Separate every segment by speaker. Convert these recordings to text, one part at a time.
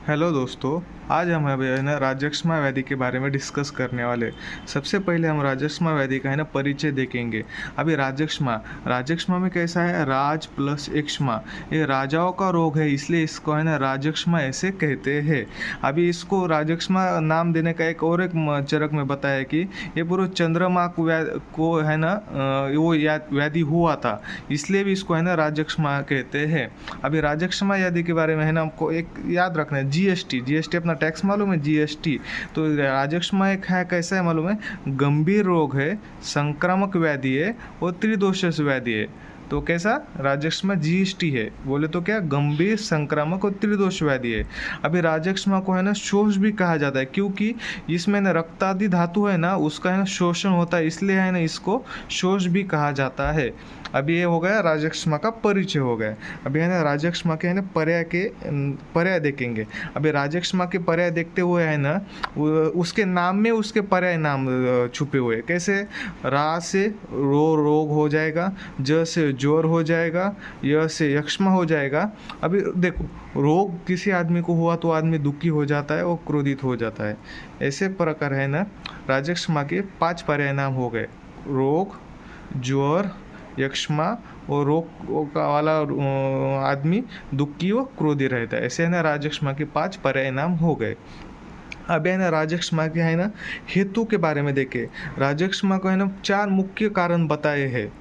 Speaker 1: Hello दोस्तों, आज हम अभी है ना राजक्ष्मा व्याधि के बारे में डिस्कस करने वाले। सबसे पहले हम राजक्ष्मा व्याधि का है ना परिचय देखेंगे। अभी राजक्ष्मा में कैसा है, राज प्लस एक्ष्मा, ये राजाओं का रोग है, इसलिए इसको है ना राजक्ष्मा ऐसे कहते हैं। अभी इसको राजक्ष्मा नाम देने का एक चरक में बताया कि ये पूरे चंद्रमा को है ना वो व्याधि हुआ था, इसलिए भी इसको है ना राजक्ष्मा कहते हैं। अभी राजक्ष्मा व्याधि के बारे में है ना हमको एक याद रखना है, जीएसटी अपना टैक्स मालूम है, जीएसटी। तो राजक्ष्मा एक है, कैसा है मालूम है, गंभीर रोग है, संक्रामक व्याधि है और त्रिदोष व्याधि है। तो कैसा राजक्ष्मा जीएसटी है, बोले तो क्या गंभीर संक्रामक और त्रिदोष व्याधि है। अभी राजक्ष्मा को है ना शोष भी कहा जाता है, क्योंकि इसमें ना रक्तादि धातु है ना उसका है ना शोषण होता है, इसलिए है ना इसको शोष भी कहा जाता है। अभी ये हो गया राजक्ष्मा का परिचय हो गया। अभी है ना राजक्ष्मा के है ना पर्याय देखेंगे। अभी राजक्ष्मा के पर्याय देखते हुए है ना उसके नाम में उसके पर्याय नाम छुपे हुए। कैसे, रा से रोग हो जाएगा, ज से ज्वर हो जाएगा, य से यक्ष्मा हो जाएगा। अभी देखो, रोग किसी आदमी को हुआ तो आदमी दुखी हो जाता है और क्रोधित हो जाता है। ऐसे प्रकार है ना राजक्ष्मा के 5 पर्याय नाम हो गए, रोग, ज्वर, यक्ष्मा और रोग का वाला आदमी दुखी व क्रोधी रहता है। ऐसे है ना राजक्ष्मा के 5 पर्याय नाम हो गए। अब है ना राजक्ष्मा के है ना हेतु के बारे में देखें। राजक्ष्मा को है ना 4 मुख्य कारण बताए हैं।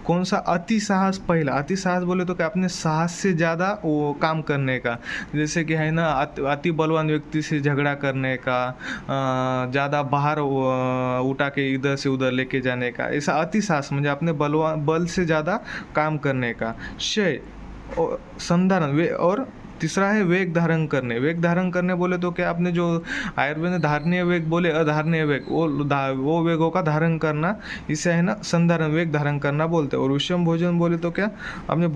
Speaker 1: कौन सा, अति साहस। पहला अति साहस बोले तो क्या, अपने साहस से ज़्यादा वो काम करने का, जैसे कि है ना अति बलवान व्यक्ति से झगड़ा करने का, ज़्यादा बाहर उठा के इधर से उधर लेके जाने का, ऐसा अति साहस म्हणजे अपने बल से ज़्यादा काम करने का। क्षय और संधारण वे, और तीसरा है वेग धारण करने। वेग धारण करने बोले तो क्या, आपने जो आयुर्वेद में धारणीय वेग बोले, अधारणीय वेग, वो वेगों का धारण करना, इसे है ना संधारण वेग धारण करना बोलते हैं। और विषम भोजन बोले तो क्या, आपने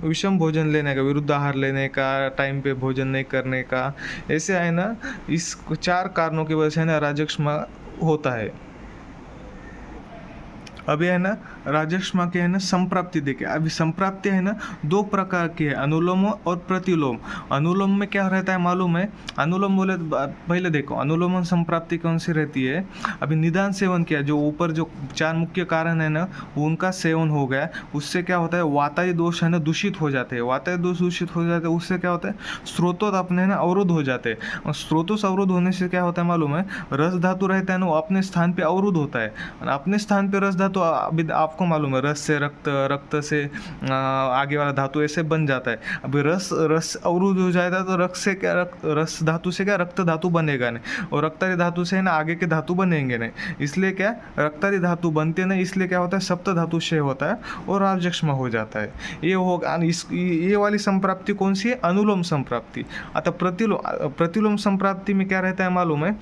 Speaker 1: विषम भोजन लेने का, विरुद्ध आहार लेने का, टाइम पे भोजन नहीं करने का। ऐसे है ना इस 4 कारणों की वजह से है ना राजक्ष्मा होता है। अभी है ना राजक्ष्मा के है ना संप्राप्ति देखे। अभी संप्राप्ति है ना 2 प्रकार की है, अनुलोम और प्रतिलोम। अनुलोम में क्या रहता है मालूम है, अनुलोम बोले पहले देखो, अनुलोम संप्राप्ति कौन सी रहती है। अभी निदान सेवन किया, जो ऊपर जो 4 मुख्य कारण है ना उनका सेवन हो गया, उससे क्या होता है, वाताई दोष है ना दूषित हो जाते हैं। वाताई दोष दूषित हो जाते हैं, उससे क्या होता है, स्रोतों अपने ना अवरुद्ध हो जाते हैं। और स्रोतों से अवरुद्ध होने से क्या होता है मालूम है, रस धातु रहता है ना वो अपने स्थान पे अवरुद्ध होता है। अपने स्थान पे रस धातु, अभी आपको मालूम है, रस से रक्त, रक्त से आगे वाला धातु ऐसे बन जाता है। अभी रस अवरुद्ध हो जाएगा तो रस धातु से क्या रक्त धातु बनेगा नहीं, और रक्तादि धातु से है ना आगे के धातु बनेंगे नहीं, इसलिए क्या रक्तादि धातु बनते नहीं, इसलिए क्या होता है सप्त धातु क्षय होता है और राजक्ष्मा हो जाता है। ये होगा ये वाली संप्राप्ति कौन सी है, अनुलोम संप्राप्ति। अतः प्रतिलोम संप्राप्ति में क्या रहता है मालूम है,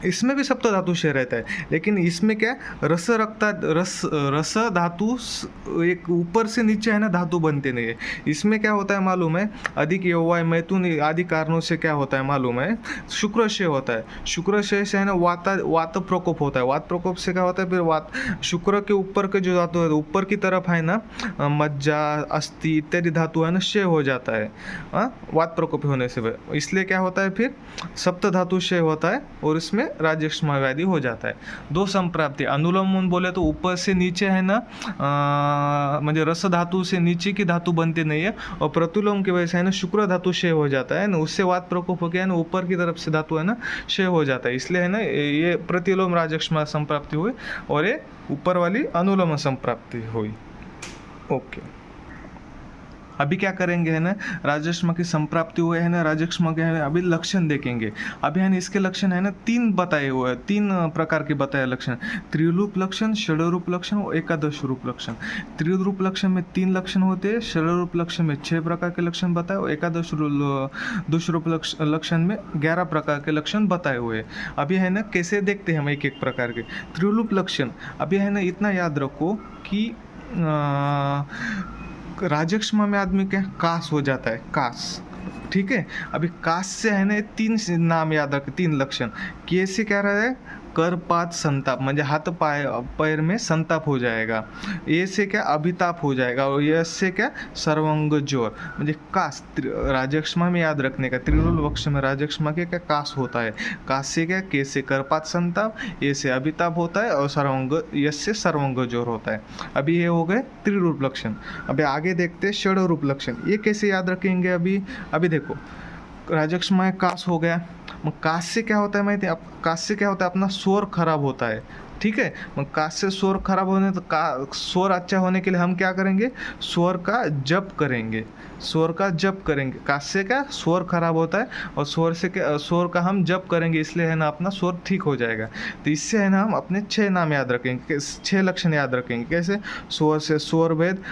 Speaker 1: इसमें भी सप्त धातु क्षय रहता है, लेकिन इसमें क्या रस धातु एक ऊपर से नीचे है ना धातु बनते नहीं है। इसमें क्या होता है मालूम है, अधिक यौवाय मैथुन आदि कारणों से क्या होता है मालूम है, शुक्र क्षय होता है। शुक्र क्षय से है ना वात प्रकोप होता है। वात प्रकोप से क्या होता है, फिर शुक्र के ऊपर के जो धातु है, ऊपर की तरफ है ना मज्जा, अस्थि इत्यादि धातु है ना क्षय हो जाता है वात प्रकोप होने से। इसलिए क्या होता है, फिर सप्त धातु क्षय होता है और इसमें राजक्ष्मा व्याधि हो जाता है। 2 संप्राप्ति, अनुलोम बोले तो ऊपर से नीचे है ना म्हणजे रस धातु से नीचे की धातु बनते नहीं है, और प्रतिलोम की वजह से है ना शुक्र धातु क्षय हो जाता है ना, उससे वात प्रकोप हो गया ना, ऊपर की तरफ से धातु है ना क्षय हो जाता है। इसलिए है ना ये प्रतिलोम राजक्ष्मा संप्राप्ति हुई और ये ऊपर वाली अनुलोम संप्राप्ति हुई। ओके, अभी क्या करेंगे है ना, राजक्ष्मा की संप्राप्ति हुए है ना, राजक्ष्मा के है अभी लक्षण देखेंगे। अभी है ना इसके लक्षण है ना 3 बताए हुए हैं, 3 प्रकार के बताए लक्षण, त्रिरूप लक्षण, षडरूप लक्षण और एकादश रूप लक्षण। त्रिरूप लक्षण में 3 लक्षण होते हैं, षडरूप लक्षण में 6 प्रकार के लक्षण बताए, और एकादश रूप लक्षण में 11 प्रकार के लक्षण बताए हुए हैं। अभी है ना कैसे देखते हैं हम एक प्रकार के त्रिरूप लक्षण। अभी है ना इतना याद रखो कि राजक्ष्मा में आदमी क्या कास हो जाता है, कास, ठीक है। अभी कास से है ना 3 नाम याद रखें, 3 लक्षण। कैसे क्या रहा है, करपात संताप, म्हणजे हाथ पाय पैर में संताप हो जाएगा। ए से क्या अभिताप हो जाएगा, और यश से क्या सर्वांग जोर, म्हणजे कास राजक्षमा में याद रखने का, त्रिरूल वक्ष में राजक्षमा के क्या कास होता है, कास से क्या के से करपात संताप, ए से अभिताप होता है, और सर्वांग यश से सर्वांग जोर होता है। अभी ये हो गए त्रिरूप लक्षण। अभी आगे देखते हैं षड रूप लक्षण, ये कैसे याद रखेंगे। अभी देखो राजक्षमा कास हो गया, मग कास से क्या होता है माहिती है, कास से क्या होता है, अपना स्वर खराब होता है, ठीक है। मग कास से स्वर खराब होने तो स्वर अच्छा होने के लिए हम क्या करेंगे, स्वर का जप करेंगे, स्वर का जप करेंगे। कास से क्या स्वर खराब होता है, और स्वर से क्या, स्वर का हम जप करेंगे, इसलिए है ना अपना स्वर ठीक हो जाएगा। तो इससे है ना हम अपने 6 नाम याद रखेंगे, 6 लक्षण याद रखेंगे। कैसे, स्वर से स्वर भेद,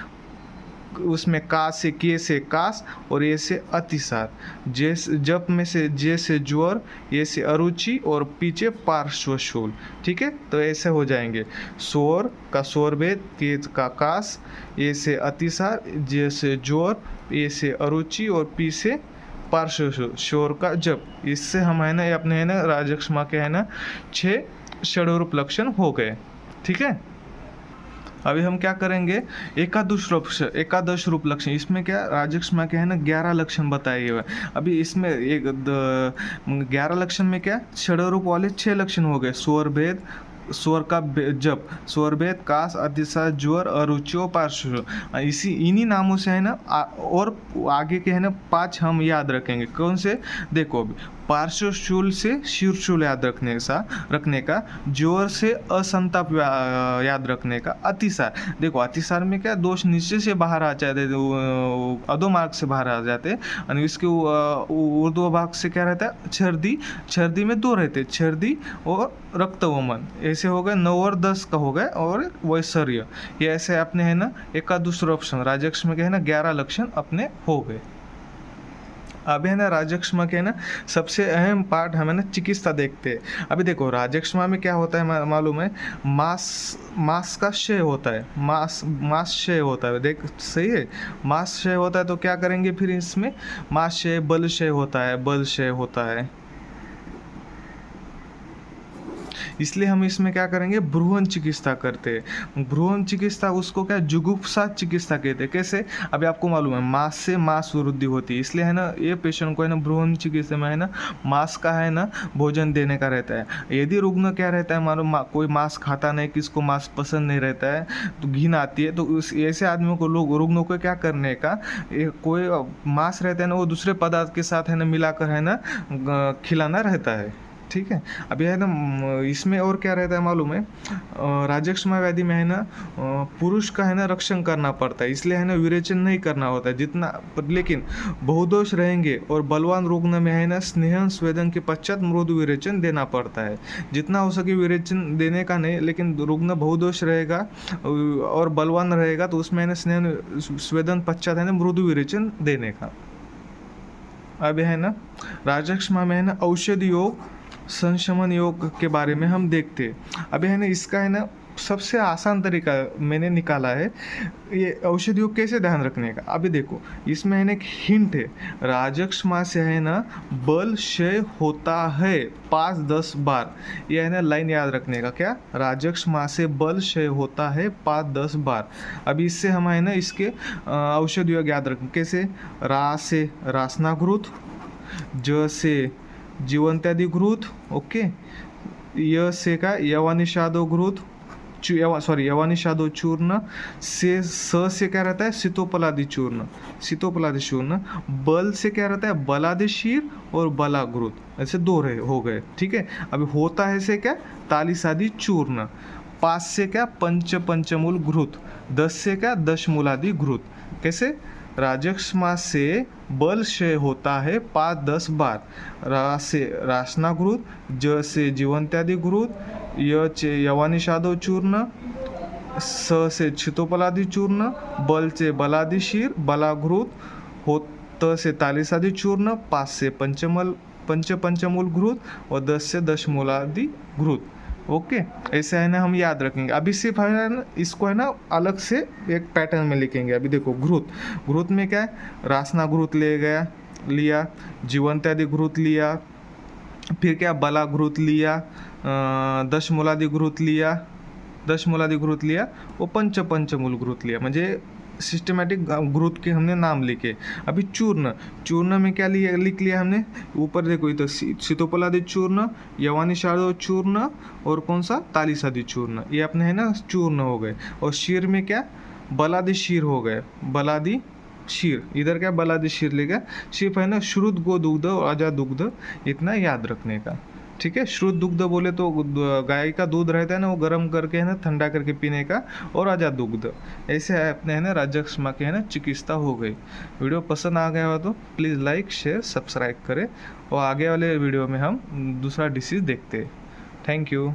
Speaker 1: उसमें का से के से कास, और ये से अतिसार, जे जप में से जे से ज्वर, ये से अरुचि, और पीछे पार्श्वशूल, ठीक है। तो ऐसे हो जाएंगे, स्वर का स्वर भेद, के का कास, ये से अतिसार, जे से ज्वर, ये से अरुचि, और पी से पार्श्वशूल, शोर का जप। इससे हम है ना ये अपने है ना राजक्षमा के है ना 6 षडरूप लक्षण हो गए, ठीक है। अभी हम क्या करेंगे, एकादश रूप लक्षण। इसमें क्या राजक्षमा के है ना 11 लक्षण बताए हुए। अभी इसमें 11 लक्षण में क्या षडरूप वाले 6 लक्षण हो गए, स्वर भेद, स्वर का जप, स्वर भेद, कास, अतिसार, ज्वर, अरुचि और पार्श्व। इन्हीं नामों से है ना और आगे के है ना 5 हम याद रखेंगे। कौन से, देखो अभी पार्श्वशूल से शीर्षशूल याद रखने का, ज्वर से असंताप याद रखने का, अतिसार, देखो अतिसार में क्या दोष नीचे से बाहर आ जाते, अधो मार्ग से बाहर आ जाते, और इसके ऊर्ध्व भाग से क्या रहता है, छर्दी में 2 रहते, छर्दी और रक्तवमन, ऐसे हो गए 9 और 10 का हो गए, और वैसर्य, ये ऐसे अपने है ना एकादश ऑप्शन राजक्षमा के है ना 11 लक्षण अपने हो गए। अभी है ना राजक्षमा के है ना सबसे अहम पार्ट हमें ना चिकित्सा देखते हैं। अभी देखो राजक्षमा में क्या होता है मालूम है, मांस का क्षय होता है, मांस क्षय होता है, देख सही है, मांस क्षय होता है। तो क्या करेंगे फिर इसमें, मांस क्षय, बल क्षय होता है, बल क्षय होता है, इसलिए हम इसमें क्या करेंगे, भ्रूण चिकित्सा करते हैं। भ्रूण चिकित्सा उसको क्या जुगुप्सा चिकित्सा कहते हैं। कैसे, अभी आपको मालूम है मांस से मांस वृद्धि होती है, इसलिए है ना ये पेशेंट को है ना भ्रूण चिकित्सा में है ना मांस का है ना भोजन देने का रहता है। यदि रुग्ण क्या रहता है मालूम, कोई मांस खाता नहीं, किसको मांस पसंद नहीं रहता है, तो घिन आती है, तो उस ऐसे आदमियों को रुग्णों को क्या करने का, कोई मांस रहता है ना वो दूसरे पदार्थ के साथ है ना मिलाकर है ना खिलाना रहता है, ठीक है। अभी है ना इसमें और क्या रहता है मालूम है, राजक्षमा व्याधि में है ना पुरुष का है ना रक्षण करना पड़ता है, इसलिए है ना विरेचन नहीं करना होता है जितना, लेकिन बहुदोष रहेंगे और बलवान रुग्ण में है ना स्नेहन स्वेदन के पश्चात मृदु विरेचन देना पड़ता है। जितना हो सके विरेचन देने का नहीं, लेकिन रुग्ण बहुदोष रहेगा और बलवान रहेगा तो उसमें है ना स्नेहन स्वेदन पश्चात है ना मृदु विरेचन देने का। अभी है ना राजक्षमा में है ना औषधि योग, संशमन योग के बारे में हम देखते हैं। अभी है ना इसका है ना सबसे आसान तरीका मैंने निकाला है, ये औषधि योग कैसे ध्यान रखने का। अभी देखो इसमें है ना एक हिंट है, राजक्षमा से है ना बल क्षय होता है 5-10 बार, ये है ना लाइन याद रखने का, क्या राजक्षमा से बल क्षय होता है 5-10 बार। अभी इससे हम है ना इसके औषधि योग याद रखें। कैसे, रा से रासनाघृत, ज से जीवंत्यादि घृत, ओके, य से का यवानिषादो घृत, यवानिषादो चूर्ण, से क्या रहता है सीतोपलादि चूर्ण, बल से क्या रहता है बलादि शीर और बला घृत, ऐसे 2 हो गए, ठीक है। अभी होता है से क्या तालिसादि चूर्ण, 5 से क्या पंचमूल घृत, 10 से क्या दशमूलादि घृत। कैसे, राजक्षमा से बल क्षय होता है 5-10 बार, रा से रासनाघृत, ज से जीवंत्यादि घृत, य से यवानिषादो चूर्ण, स से छितोपलादि चूर्ण, बल से बलादि शीर बला घृत, होत से तालिसादि चूर्ण, 5 से पंचमूल घृत और 10 से दशमूलादि घृत, ओके। ऐसे है ना हम याद रखेंगे। अभी सिर्फ है ना इसको है ना अलग से एक पैटर्न में लिखेंगे। अभी देखो घृत में क्या है, रासना घृत लिया, जीवंत्यादि घृत लिया, फिर क्या बला घृत लिया, दशमूलादि घृत लिया, दशमूलादि घृत लिया, और पंचमूल घृत लिया, म्हणजे सिस्टमेटिक घृत के हमने नाम लिखे। अभी चूर्ण, चूर्ण में क्या लिया, लिख लिया हमने, ऊपर देखो इधर सीतोपलादि चूर्ण, यवानी शार्दूल चूर्ण, और कौन सा, तालिसादि चूर्ण, ये अपने है ना चूर्ण हो गए। और शीर में क्या, बलादि शीर हो गए, बलादि शीर, इधर क्या बलादि शीर लेगा। सिर्फ है ना शुद्ध गो दुग्ध और अजा दुग्ध, इतना याद रखने का, ठीक है। शुद्ध दुग्ध बोले तो गाय का दूध रहता है ना, वो गर्म करके है ना ठंडा करके पीने का, और अजा दुग्ध, ऐसे है अपने है ना राजक्षमा के है ना चिकित्सा हो गई। वीडियो पसंद आ गया हो तो प्लीज़ लाइक शेयर सब्सक्राइब करें, और आगे वाले वीडियो में हम दूसरा डिसीज़ देखते हैं। Thank you.